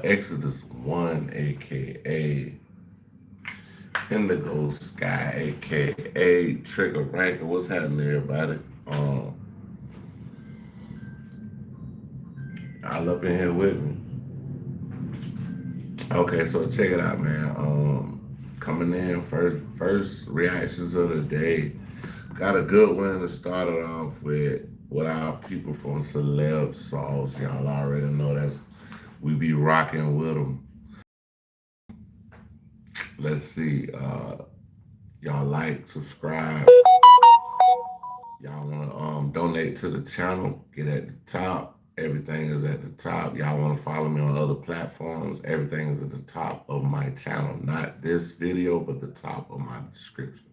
Exodus 1, aka Indigo Sky, aka Trigger Ranker. What's happening, everybody? All up in here with me. Okay, so check it out, man. Coming in first reactions of the day. Got a good one to start it off with our people from Celeb Sauce. Y'all already know we be rocking with them. Let's see. Y'all like, subscribe. Y'all wanna donate to the channel, get at the top. Everything is at the top. Y'all wanna follow me on other platforms, everything is at the top of my channel. Not this video, but the top of my description.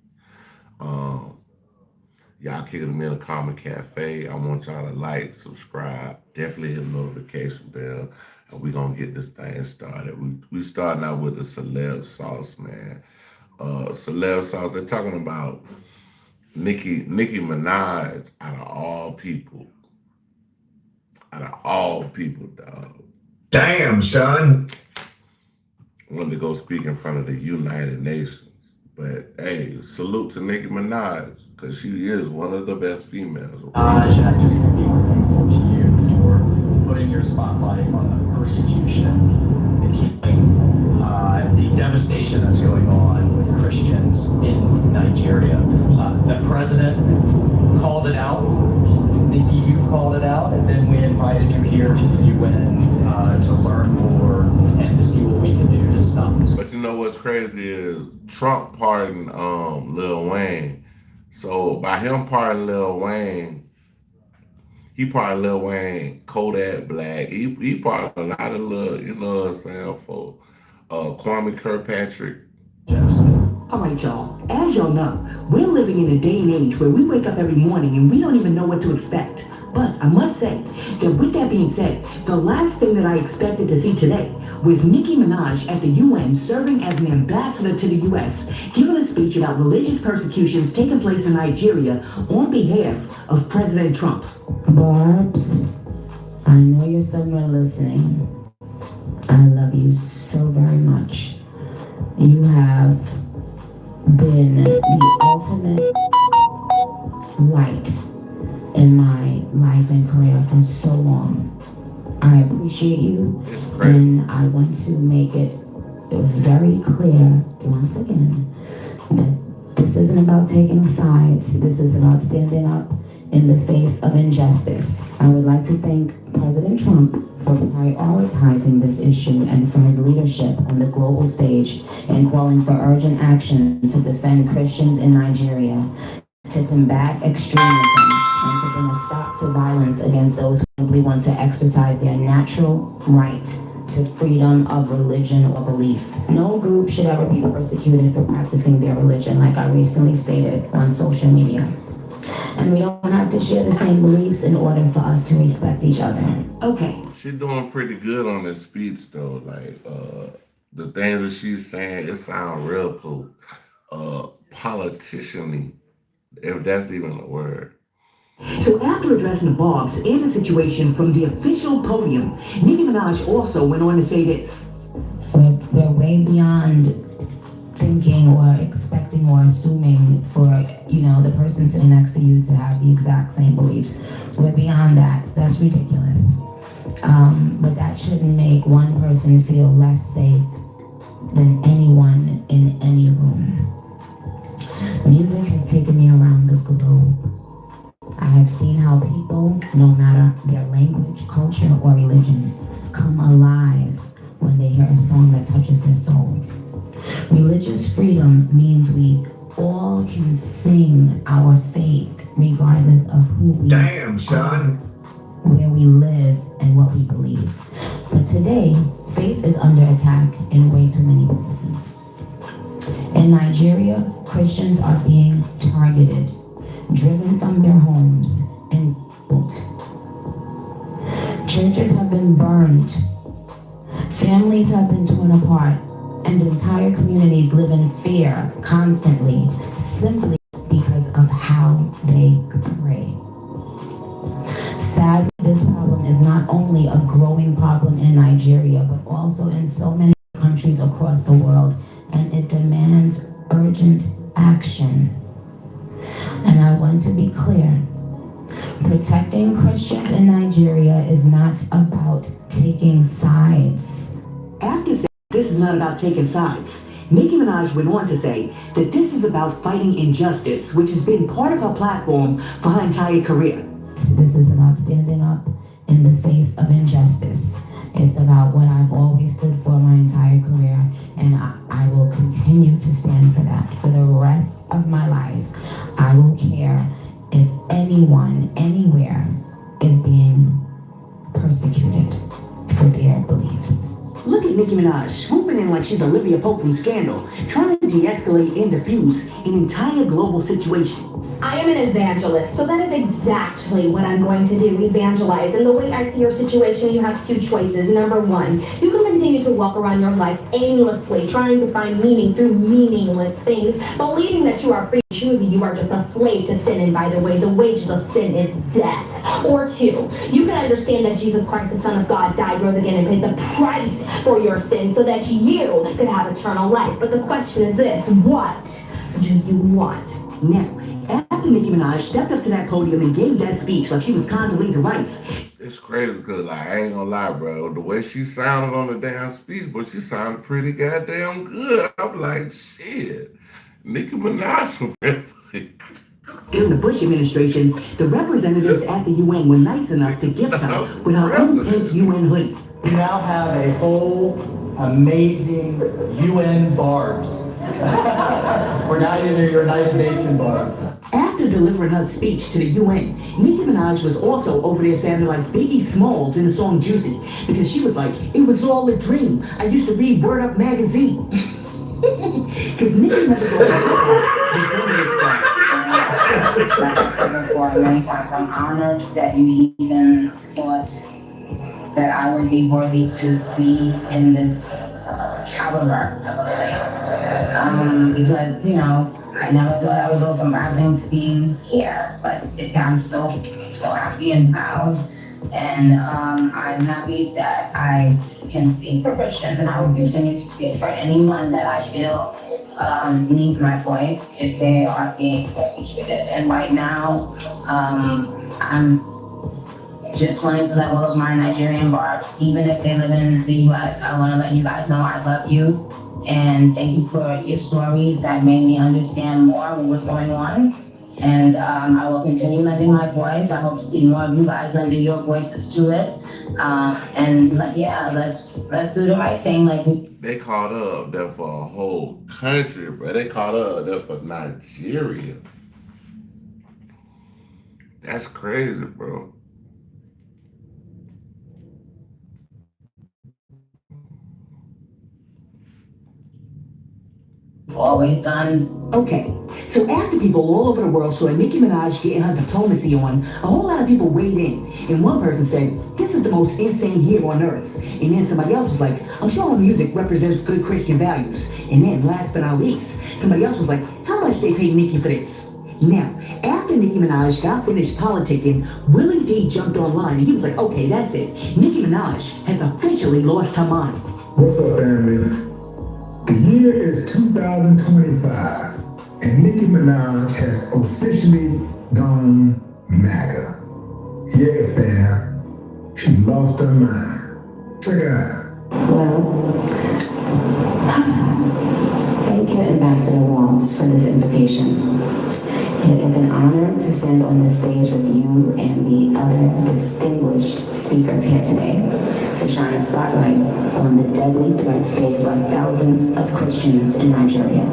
Y'all kicking me in the Karma Cafe. I want y'all to like, subscribe, definitely hit the notification bell, and we gonna get this thing started. We starting out with the Celeb Sauce, man. Celeb Sauce, they're talking about Nicki Minaj out of all people, dog. Damn, son. Wanted to go speak in front of the United Nations. But hey, salute to Nicki Minaj, because she is one of the best females. I just want to be thankful to you for putting your spotlight on the persecution, the killing, the devastation that's going on with Christians in Nigeria. The president called it out, the EU called it out, and then we invited you here to the UN to learn more and to see what we can do to stop this. But you know what's crazy is Trump pardoned Lil Wayne. So by him pardoning Lil Wayne, he pardoned Lil Wayne, Kodak Black. He pardoned a lot of little, you know what I'm saying, for Kwame Kirkpatrick. All right, y'all. As y'all know, we're living in a day and age where we wake up every morning and we don't even know what to expect. But I must say that with that being said, the last thing that I expected to see today was Nicki Minaj at the UN serving as an ambassador to the US, giving a speech about religious persecutions taking place in Nigeria on behalf of President Trump. Barbs, I know you're somewhere listening. I love you so very much. You have been the ultimate light in my life and career for so long. I appreciate you, and I want to make it very clear once again that this isn't about taking sides. This is about standing up in the face of injustice. I would like to thank President Trump for prioritizing this issue and for his leadership on the global stage and calling for urgent action to defend Christians in Nigeria, to combat extremism, and to bring a stop to violence against those who simply want to exercise their natural right to freedom of religion or belief. No group should ever be persecuted for practicing their religion, like I recently stated on social media. And we don't have to share the same beliefs in order for us to respect each other. Okay. She's doing pretty good on this speech, though. Like, the things that she's saying, it sounds real politician-y, if that's even a word. So after addressing the Barbs and the situation from the official podium, Nicki Minaj also went on to say this. We're way beyond thinking or expecting or assuming for, the person sitting next to you to have the exact same beliefs. We're beyond that. That's ridiculous. But that shouldn't make one person feel less safe than anyone in any room. Music has taken me around the globe. I have seen how people, no matter their language, culture, or religion, come alive when they hear a song that touches their soul. Religious freedom means we all can sing our faith regardless of who we Damn, son. where we live, and what we believe. But today, faith is under attack in way too many places. In Nigeria, Christians are being targeted, driven from their homes, and killed. Churches have been burned. Families have been torn apart, and entire communities live in fear constantly, simply because of how they pray. Sadly, this problem is not only a growing problem in Nigeria, but also in so many countries across the world, and it demands urgent action. And I want to be clear. Protecting Christians in Nigeria is not about taking sides. After saying this is not about taking sides, Nicki Minaj went on to say that this is about fighting injustice, which has been part of her platform for her entire career. This is about standing up in the face of injustice. It's about what I've always stood for my entire career, and I will continue to stand for that for the rest of my life. I will care if anyone, anywhere, is being persecuted for their beliefs. Look at Nicki Minaj swooping in like she's Olivia Pope from Scandal, trying to de-escalate and diffuse an entire global situation. I am an evangelist, so that is exactly what I'm going to do, evangelize. And the way I see your situation, you have two choices. Number one, you can continue to walk around your life aimlessly, trying to find meaning through meaningless things, believing that you are free. Truly, you are just a slave to sin, and by the way, the wages of sin is death. Or two, you can understand that Jesus Christ, the Son of God, died, rose again, and paid the price for your sin so that you could have eternal life. But the question is this, what do you want? Now, after Nicki Minaj stepped up to that podium and gave that speech like she was Condoleezza Rice. It's crazy because, like, I ain't gonna lie, bro. The way she sounded on the damn speech, but she sounded pretty goddamn good. I'm like, shit. Nicki Minaj for president. During the Bush administration, the representatives at the UN were nice enough to gift her with her own pink UN hoodie. We now have a whole amazing UN barbs. We're now using your United Nations barbs. After delivering her speech to the UN, Nicki Minaj was also over there sounding like Biggie Smalls in the song Juicy, because she was like, it was all a dream. I used to read Word Up magazine. Because Nicki never goes with this far. Like I said before, many times I'm honored that you even thought that I would be worthy to be in this caliber of a place. Because, you know, I never thought I would go from rapping to being here, but I'm so happy and proud. And I'm happy that I can speak for Christians, and I will continue to speak for anyone that I feel needs my voice if they are being persecuted. And right now, I'm just wanting to let all of my Nigerian barbs, even if they live in the US, I want to let you guys know I love you. And thank you for your stories that made me understand more what was going on. And I will continue lending my voice. I hope to see more of you guys lending your voices to it. Let's do the right thing. They called her up there for a whole country, bro. They called her up there for Nigeria. That's crazy, bro. Always done. Okay, so after people all over the world saw Nicki Minaj getting her diplomacy on, a whole lot of people weighed in. And one person said, this is the most insane year on earth. And then somebody else was like, I'm sure her music represents good Christian values. And then last but not least, somebody else was like, how much they paid Nicki for this? Now, after Nicki Minaj got finished politicking, Willie D jumped online and he was like, okay, that's it. Nicki Minaj has officially lost her mind. What's up, family? The year is 2025, and Nicki Minaj has officially gone MAGA. Yeah, fam, she lost her mind. Check it out. Well, thank you, Ambassador Waltz, for this invitation. It is an honor to stand on this stage with you and the other distinguished speakers here today to shine a spotlight on the deadly threat faced by thousands of Christians in Nigeria.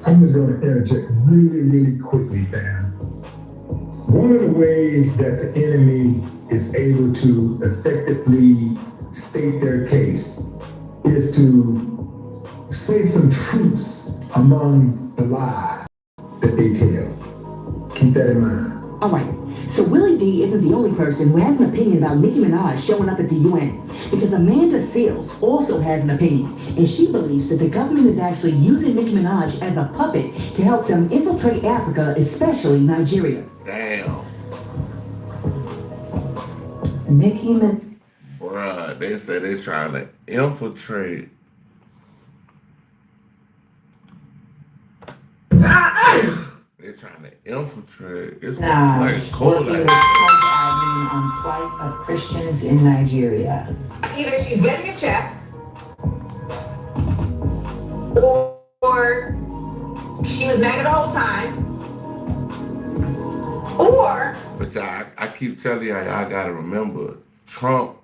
I'm just going to interject really quickly, fam. One of the ways that the enemy is able to effectively state their case is to say some truths among the lies that they tell. Keep that in mind. Alright, so Willie D isn't the only person who has an opinion about Nicki Minaj showing up at the UN, because Amanda Seales also has an opinion, and she believes that the government is actually using Nicki Minaj as a puppet to help them infiltrate Africa, especially Nigeria. Damn. Nicki Minaj. Bruh. Bruh, they say they're trying to infiltrate. They're trying to infiltrate. It's like cold working with out Trump admin on plight of Christians in Nigeria. Either she's getting a check, or she was mad the whole time, or. But y'all, I keep telling y'all gotta remember, Trump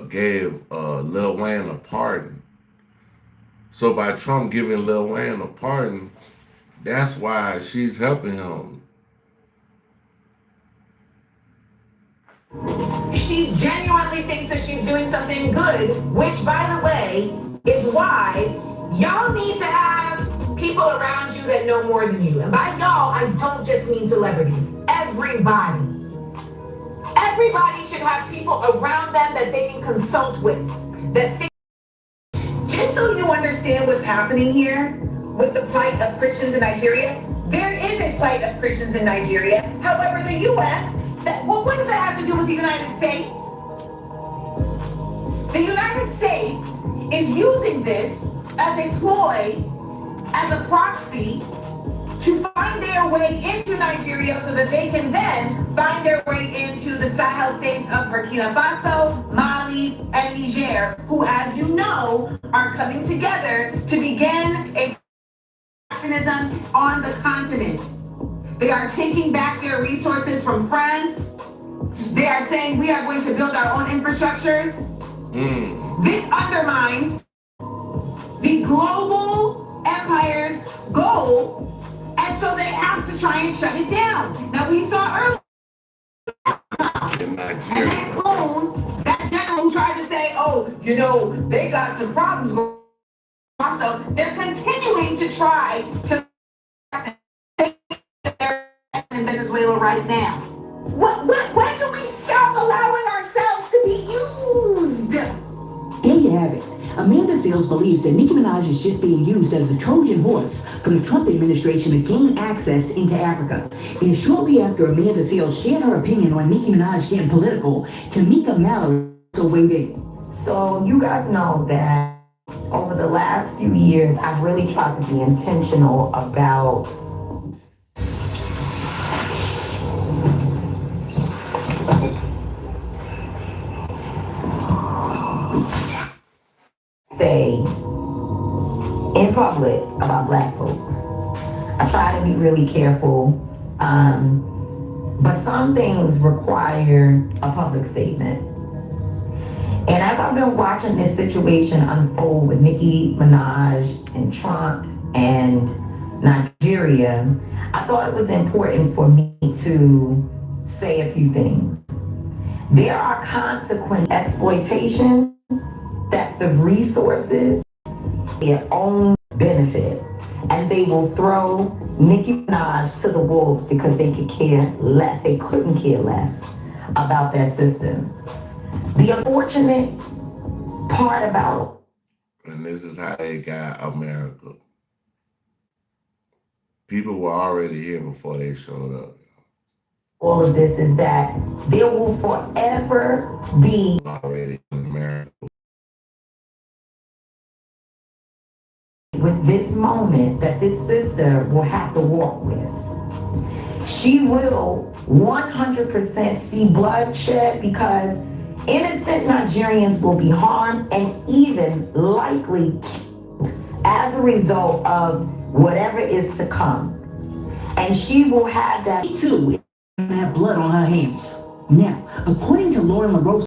gave Lil Wayne a pardon. So by Trump giving Lil Wayne a pardon, that's why she's helping him. She genuinely thinks that she's doing something good, which, by the way, is why y'all need to have people around you that know more than you. And by y'all, I don't just mean celebrities. Everybody. Everybody should have people around them that they can consult with. Just so you understand what's happening here with the plight of Christians in Nigeria, there is a plight of Christians in Nigeria. However, the U.S., what does that have to do with the United States? The United States is using this as a ploy, as a proxy, to find their way into Nigeria so that they can then find their way into the Sahel states of Burkina Faso, Mali, and Niger, who, as you know, are coming together to begin a mechanism on the continent. They are taking back their resources from France. They are saying we are going to build our own infrastructures. This undermines the global empire's goal, and so they have to try and shut it down. Now, we saw earlier that general who tried to say, oh, you know, they got some problems going on. So they're continuing to try to in Venezuela right now. When do we stop allowing ourselves to be used? There you have it. Amanda Seales believes that Nicki Minaj is just being used as the Trojan horse for the Trump administration to gain access into Africa. And shortly after Amanda Seales shared her opinion on Nicki Minaj getting political, Tamika Mallory also weighed in. So you guys know that over the last few years, I've really tried to be intentional about say in public about Black folks. I try to be really careful, but some things require a public statement. And as I've been watching this situation unfold with Nicki Minaj and Trump and Nigeria, I thought it was important for me to say a few things. There are consequent exploitation, theft of resources, their own benefit, and they will throw Nicki Minaj to the wolves because they could care less. They couldn't care less about that system. The unfortunate part about, and this is how they got America. People were already here before they showed up. all of this is that there will forever be Already in America. with this moment that this sister will have to walk with. She will 100% see bloodshed because innocent Nigerians will be harmed and even likely killed as a result of whatever is to come. And she will have that She too have blood on her hands. Now, according to Lauren LaRose,